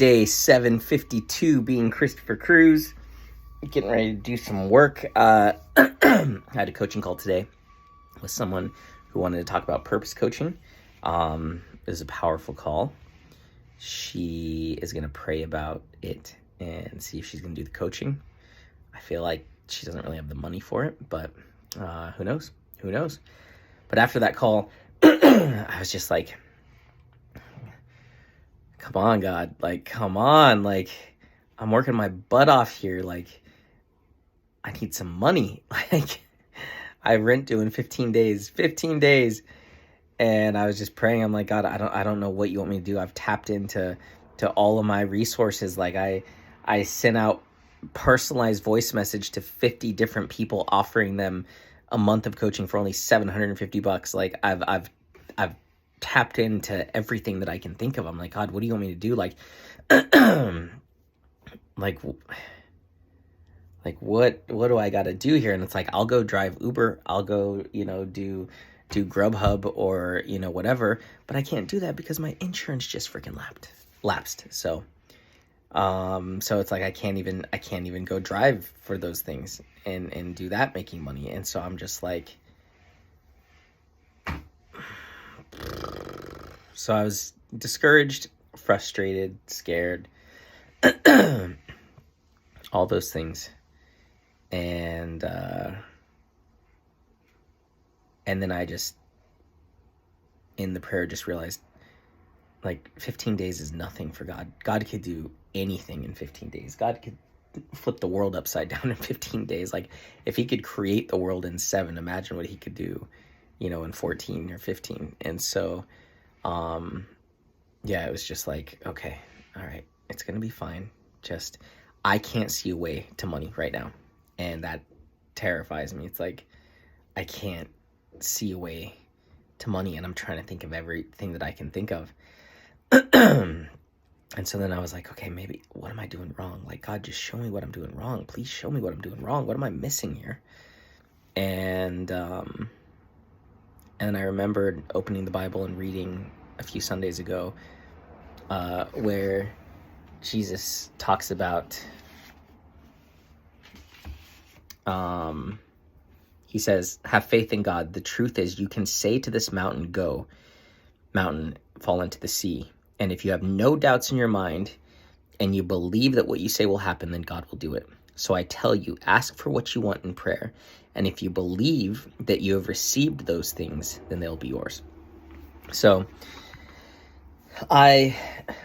day 752, being Christopher Cruz, getting ready to do some work. I had a coaching call today with someone who wanted to talk about purpose coaching. It was a powerful call. She is going to pray about it and see if she's going to do the coaching. I feel like she doesn't really have the money for it, but who knows? Who knows? But after that call, I was just like, come on, God, like, come on, like, I'm working my butt off here, like, I need some money. Like, I rent due in 15 days, and I was just praying. I'm like, God, I don't know what you want me to do. I've tapped into all of my resources. Like, I sent out personalized voice message to 50 different people, offering them a month of coaching for only $750. Like, I've tapped into everything that I can think of. I'm like, God, what do you want me to do? Like, like what do I got to do here? And it's like, I'll go drive Uber. I'll go, do Grubhub or, whatever, but I can't do that because my insurance just freaking lapsed. So it's like, I can't even go drive for those things and do that making money. And so I'm just like, so I was discouraged, frustrated, scared, all those things. And then I just, in the prayer, just realized, like, 15 days is nothing for God. God could do anything in 15 days. God could flip the world upside down in 15 days. Like, if he could create the world in 7, imagine what he could do, in 14 or 15. And so, it was just like, okay, all right, it's going to be fine. Just, I can't see a way to money right now. And that terrifies me. It's like, I can't see a way to money, and I'm trying to think of everything that I can think of. And so then I was like, okay, maybe, what am I doing wrong? Like, God, just show me what I'm doing wrong. Please show me what I'm doing wrong. What am I missing here? And I remembered opening the Bible and reading a few Sundays ago where Jesus talks about, he says, have faith in God. The truth is, you can say to this mountain, go, mountain, fall into the sea. And if you have no doubts in your mind and you believe that what you say will happen, then God will do it. So I tell you, ask for what you want in prayer. And if you believe that you have received those things, then they'll be yours. So I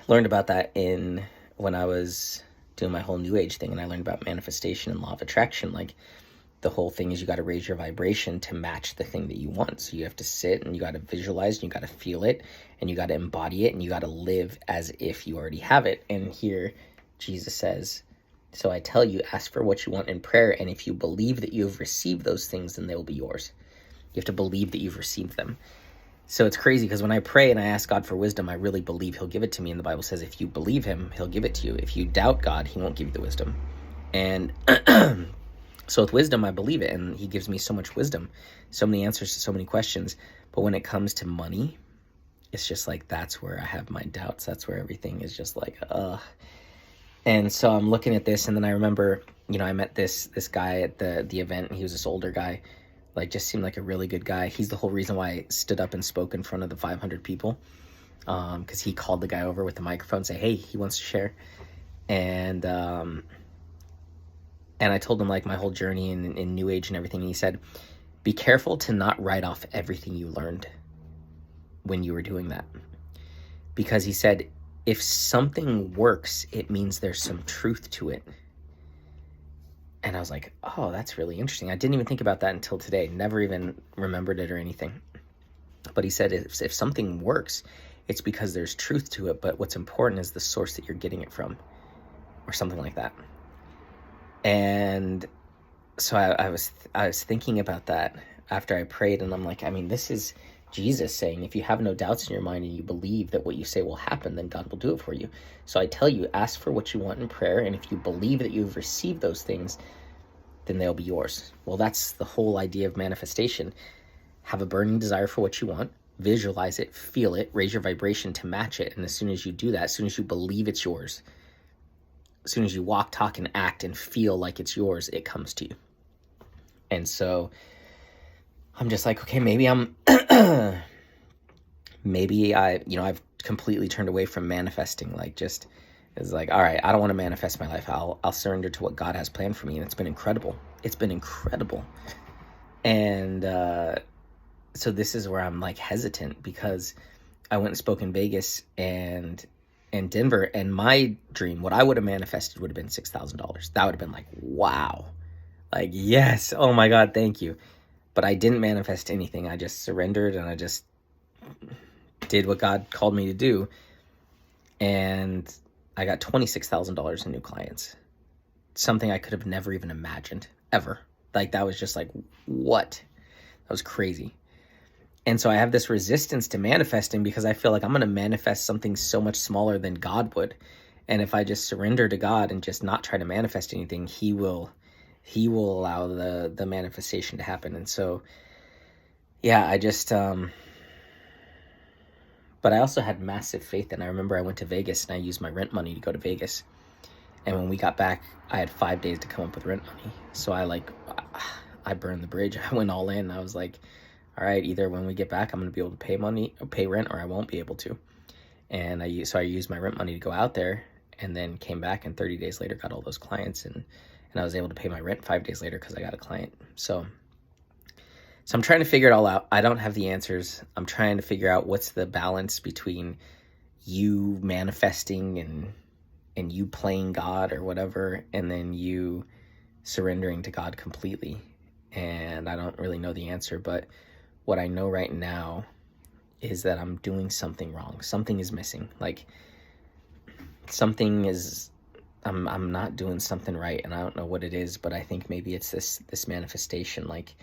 learned about that when I was doing my whole New Age thing, and I learned about manifestation and law of attraction. Like, the whole thing is, you got to raise your vibration to match the thing that you want. So you have to sit and you got to visualize and you got to feel it and you got to embody it and you got to live as if you already have it. And here Jesus says, so I tell you, ask for what you want in prayer. And if you believe that you have received those things, then they will be yours. You have to believe that you've received them. So it's crazy because when I pray and I ask God for wisdom, I really believe he'll give it to me. And the Bible says, if you believe him, he'll give it to you. If you doubt God, he won't give you the wisdom. And so with wisdom, I believe it, and he gives me so much wisdom, so many answers to so many questions. But when it comes to money, it's just like, that's where I have my doubts. That's where everything is just like, ugh. And so I'm looking at this, and then I remember, I met this guy at the event, and he was this older guy, like, just seemed like a really good guy. He's the whole reason why I stood up and spoke in front of the 500 people, because he called the guy over with the microphone and say, hey, he wants to share. And I told him, like, my whole journey in New Age and everything. And he said, be careful to not write off everything you learned when you were doing that. Because he said, if something works, it means there's some truth to it. And I was like, oh, that's really interesting. I didn't even think about that until today. Never even remembered it or anything. But he said, if something works, it's because there's truth to it. But what's important is the source that you're getting it from, or something like that. And so I was thinking about that after I prayed, and I'm like, this is Jesus saying, if you have no doubts in your mind and you believe that what you say will happen, then God will do it for you. So I tell you, ask for what you want in prayer, and if you believe that you've received those things, then they'll be yours. Well, that's the whole idea of manifestation. Have a burning desire for what you want, visualize it, feel it, raise your vibration to match it. And as soon as you do that, as soon as you believe it's yours, as soon as you walk, talk, and act and feel like it's yours, it comes to you. And so I'm just like, okay, maybe I've completely turned away from manifesting. Like, just, it's like, all right, I don't want to manifest my life. I'll surrender to what God has planned for me. And it's been incredible. It's been incredible. And so this is where I'm like hesitant, because I went and spoke in Vegas and in Denver, and my dream, what I would have manifested, would have been $6,000. That would have been like, wow, like, yes, oh my God, thank you. But I didn't manifest anything. I just surrendered, and I just did what God called me to do. And I got $26,000 in new clients, something I could have never even imagined, ever. Like, that was just like, what? That was crazy. And so I have this resistance to manifesting, because I feel like I'm going to manifest something so much smaller than God would. And if I just surrender to God and just not try to manifest anything, he will allow the manifestation to happen. And so, yeah, I just, but I also had massive faith. And I remember I went to Vegas and I used my rent money to go to Vegas. And when we got back, I had 5 days to come up with rent money. So I burned the bridge. I went all in. I was like, all right, either when we get back, I'm going to be able to pay rent, or I won't be able to. And I used my rent money to go out there, and then came back, and 30 days later got all those clients, and I was able to pay my rent 5 days later because I got a client. So I'm trying to figure it all out. I don't have the answers. I'm trying to figure out what's the balance between you manifesting and you playing God or whatever, and then you surrendering to God completely. And I don't really know the answer, but what I know right now is that I'm doing something wrong. Something is missing. Like, I'm not doing something right, and I don't know what it is, but I think maybe it's this manifestation. Like,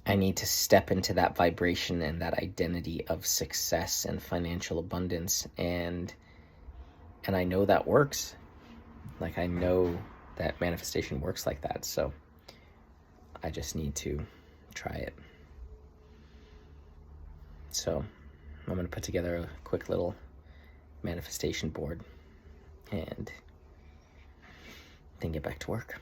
I need to step into that vibration and that identity of success and financial abundance, and I know that works. Like, I know that manifestation works like that, so I just need to try it. So I'm going to put together a quick little manifestation board and then get back to work.